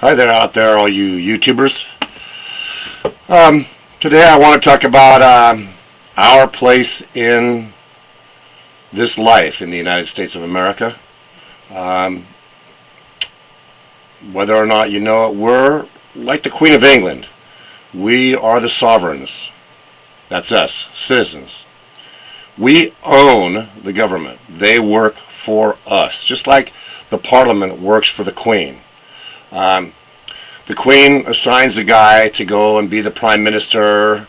Hi there out there, all you YouTubers. Today I want to talk about our place in this life in the United States of America. Whether or not you know it, we're like the Queen of England. We are the sovereigns. That's us, citizens. We own the government. They work for us, just like the Parliament works for the Queen. The Queen assigns a guy to go and be the Prime Minister,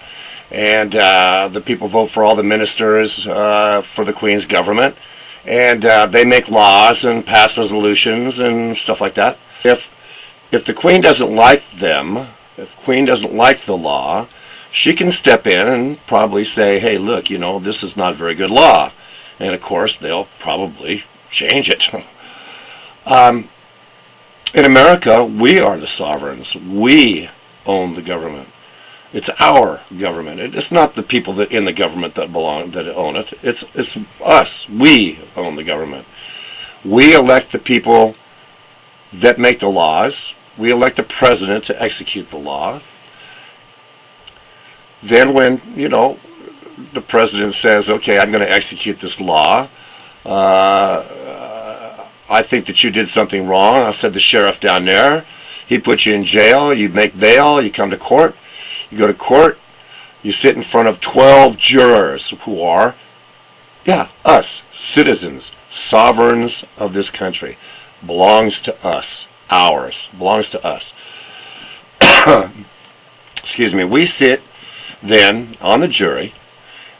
and the people vote for all the ministers for the Queen's government, and they make laws and pass resolutions and stuff like that. If the Queen doesn't like them, if the Queen doesn't like the law, she can step in and probably say, hey, look, you know, this is not a very good law. And of course, they'll probably change it. In America, we are the sovereigns. We own the government. It's our government. It's not the people that in the government that own it. It's us. We own the government. We elect the people that make the laws. We elect the president to execute the law. Then when, you know, the president says, okay, I'm going to execute this law, I think that you did something wrong. I'll send the sheriff down there. He puts you in jail. You make bail. You come to court. You go to court. You sit in front of 12 jurors who are, us, citizens, sovereigns of this country. Belongs to us. Ours. Belongs to us. Excuse me. We sit then on the jury,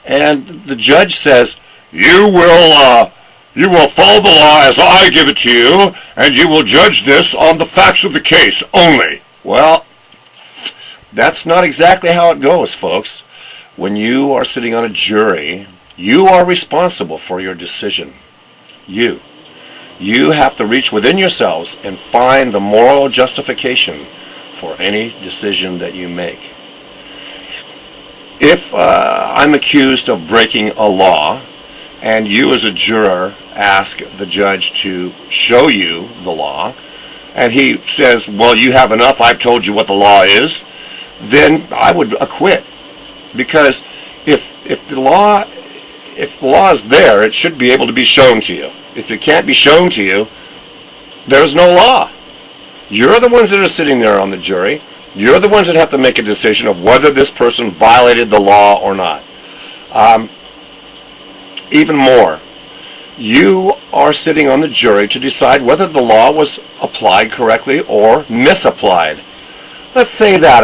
and the judge says, you will follow the law as I give it to you, and you will judge this on the facts of the case only. Well, that's not exactly how it goes, folks. When you are sitting on a jury, you are responsible for your decision. You have to reach within yourselves and find the moral justification for any decision that you make. If I'm accused of breaking a law, and you as a juror ask the judge to show you the law, and he says, well, you have enough, I've told you what the law is, then I would acquit. Because if the law is there, it should be able to be shown to you. If it can't be shown to you, there's no law. You're the ones that are sitting there on the jury. You're the ones that have to make a decision of whether this person violated the law or not. Even more, you are sitting on the jury to decide whether the law was applied correctly or misapplied. Let's say that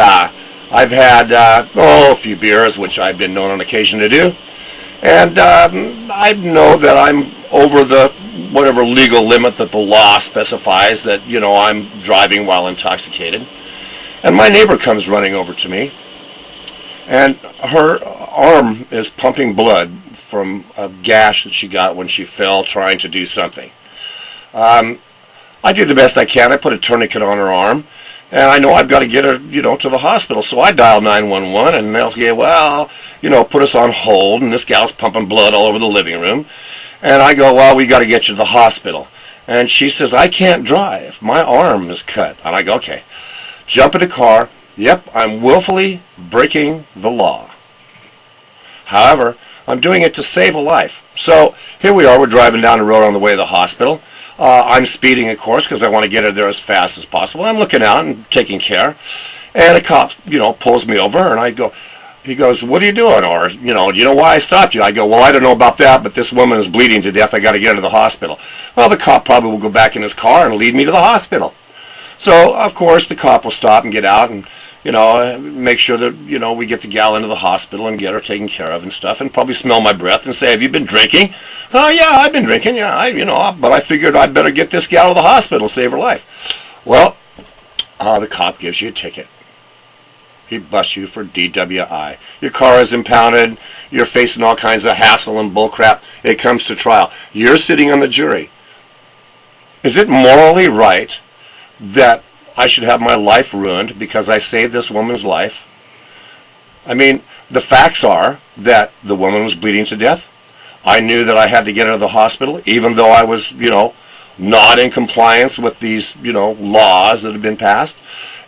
I've had a few beers, which I've been known on occasion to do, and I know that I'm over the whatever legal limit that the law specifies, that, you know, I'm driving while intoxicated. And my neighbor comes running over to me, and her arm is pumping blood from a gash that she got when she fell trying to do something. I do the best I can. I put a tourniquet on her arm, and I know I've got to get her, you know, to the hospital. So I dial 911, and they'll say, well, you know, put us on hold, and this gal's pumping blood all over the living room. And I go, well, we got to get you to the hospital. And she says, I can't drive. My arm is cut. And I go, okay. Jump in the car. Yep, I'm willfully breaking the law. However, I'm doing it to save a life. So here we are. We're driving down the road on the way to the hospital. I'm speeding, of course, because I want to get her there as fast as possible. I'm looking out and taking care. And a cop, you know, pulls me over, and I go, he goes, what are you doing? Or, you know why I stopped you? I go, well, I don't know about that, but this woman is bleeding to death. I got to get her to the hospital. Well, the cop probably will go back in his car and lead me to the hospital. So, of course, the cop will stop and get out and, you know, make sure that, you know, we get the gal into the hospital and get her taken care of and stuff, and probably smell my breath and say, have you been drinking? Oh, yeah, I've been drinking, yeah, but I figured I'd better get this gal to the hospital, save her life. Well, the cop gives you a ticket. He busts you for DWI. Your car is impounded. You're facing all kinds of hassle and bullcrap. It comes to trial. You're sitting on the jury. Is it morally right that I should have my life ruined because I saved this woman's life? I mean, the facts are that the woman was bleeding to death. I knew that I had to get her to the hospital, even though I was, not in compliance with these, laws that have been passed,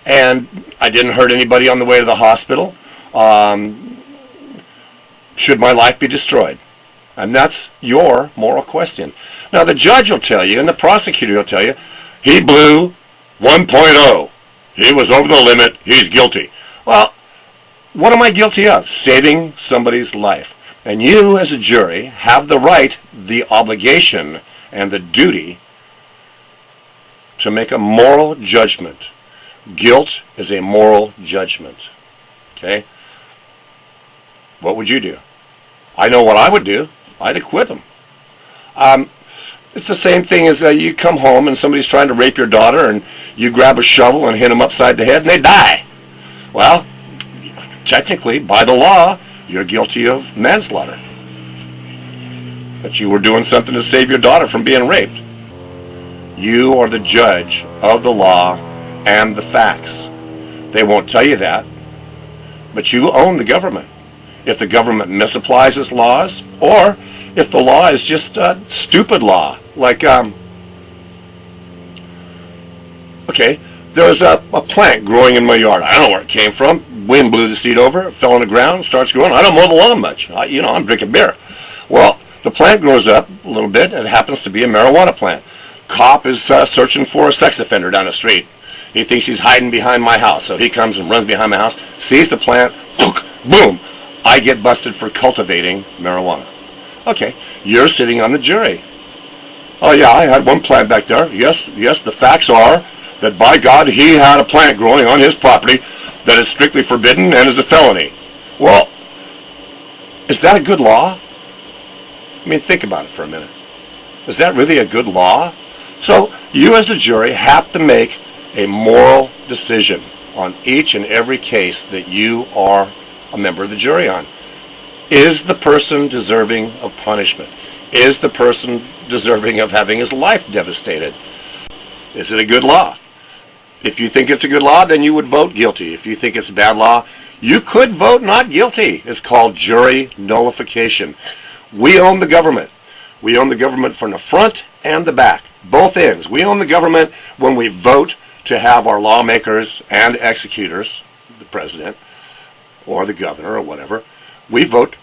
and I didn't hurt anybody on the way to the hospital, should my life be destroyed? And that's your moral question. Now, the judge will tell you, and the prosecutor will tell you, he blew 1.0. He was over the limit. He's guilty. Well, what am I guilty of? Saving somebody's life. And you, as a jury, have the right, the obligation, and the duty to make a moral judgment. Guilt is a moral judgment. Okay? What would you do? I know what I would do. I'd acquit them. It's the same thing as you come home and somebody's trying to rape your daughter and you grab a shovel and hit them upside the head and they die. Well, technically, by the law, you're guilty of manslaughter. But you were doing something to save your daughter from being raped. You are the judge of the law and the facts. They won't tell you that, but you own the government. If the government misapplies its laws, or if the law is just a stupid law, like, okay, there's a plant growing in my yard. I don't know where it came from. Wind blew the seed over, it fell on the ground, starts growing. I don't mow the lawn much. I'm drinking beer. Well, the plant grows up a little bit, and it happens to be a marijuana plant. Cop is searching for a sex offender down the street. He thinks he's hiding behind my house, so he comes and runs behind my house, sees the plant, boom! I get busted for cultivating marijuana. Okay, you're sitting on the jury. Oh yeah, I had one plant back there. Yes, the facts are that by God, he had a plant growing on his property that is strictly forbidden and is a felony. Well, is that a good law? I mean, think about it for a minute. Is that really a good law? So you as the jury have to make a moral decision on each and every case that you are a member of the jury on. Is the person deserving of punishment? Is the person deserving of having his life devastated? Is it a good law? If you think it's a good law, then you would vote guilty. If you think it's a bad law, you could vote not guilty. It's called jury nullification. We own the government. We own the government from the front and the back, both ends. We own the government when we vote to have our lawmakers and executors, the president or the governor or whatever, we vote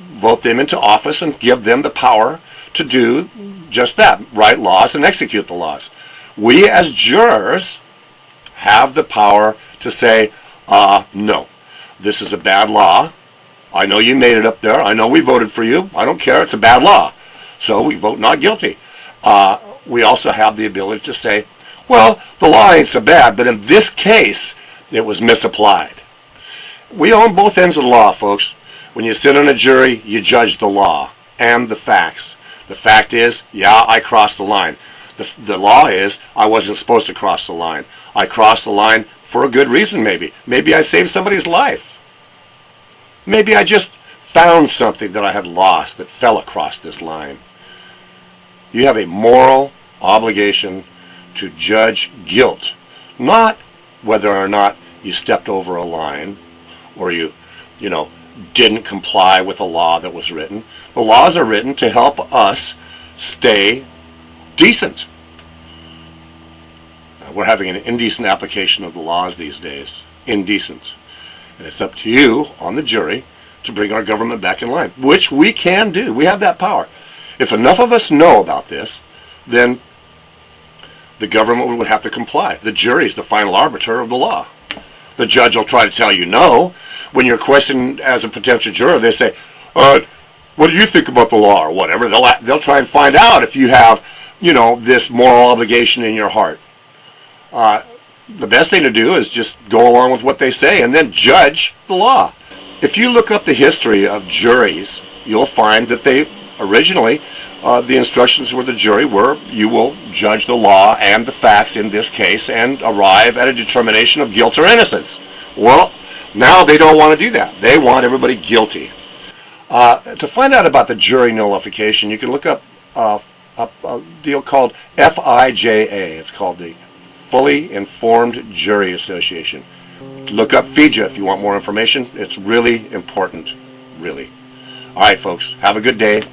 them into office and give them the power to do just that, write laws and execute the laws. We as jurors have the power to say, no, this is a bad law. I know you made it up there. I know we voted for you. I don't care. It's a bad law. So we vote not guilty. We also have the ability to say, well, the law ain't so bad, but in this case, it was misapplied. We own both ends of the law, folks. When you sit on a jury, you judge the law and the facts. The fact is, yeah, I crossed the line. The law is, I wasn't supposed to cross the line. I crossed the line for a good reason, maybe. Maybe I saved somebody's life. Maybe I just found something that I had lost that fell across this line. You have a moral obligation to judge guilt, not whether or not you stepped over a line or you didn't comply with a law that was written. The laws are written to help us stay decent. We're having an indecent application of the laws these days. Indecent. And it's up to you on the jury to bring our government back in line, which we can do. We have that power. If enough of us know about this, then the government would have to comply. The jury is the final arbiter of the law. The judge will try to tell you no. When you're questioned as a potential juror, they say, what do you think about the law or whatever? They'll try and find out if you have, this moral obligation in your heart. The best thing to do is just go along with what they say and then judge the law. If you look up the history of juries, you'll find that they originally, the instructions for the jury were, you will judge the law and the facts in this case and arrive at a determination of guilt or innocence. Well, now they don't want to do that. They want everybody guilty. To find out about the jury nullification, you can look up a deal called FIJA. It's called the Fully Informed Jury Association. Look up FIJA if you want more information. It's really important, really. All right, folks, have a good day.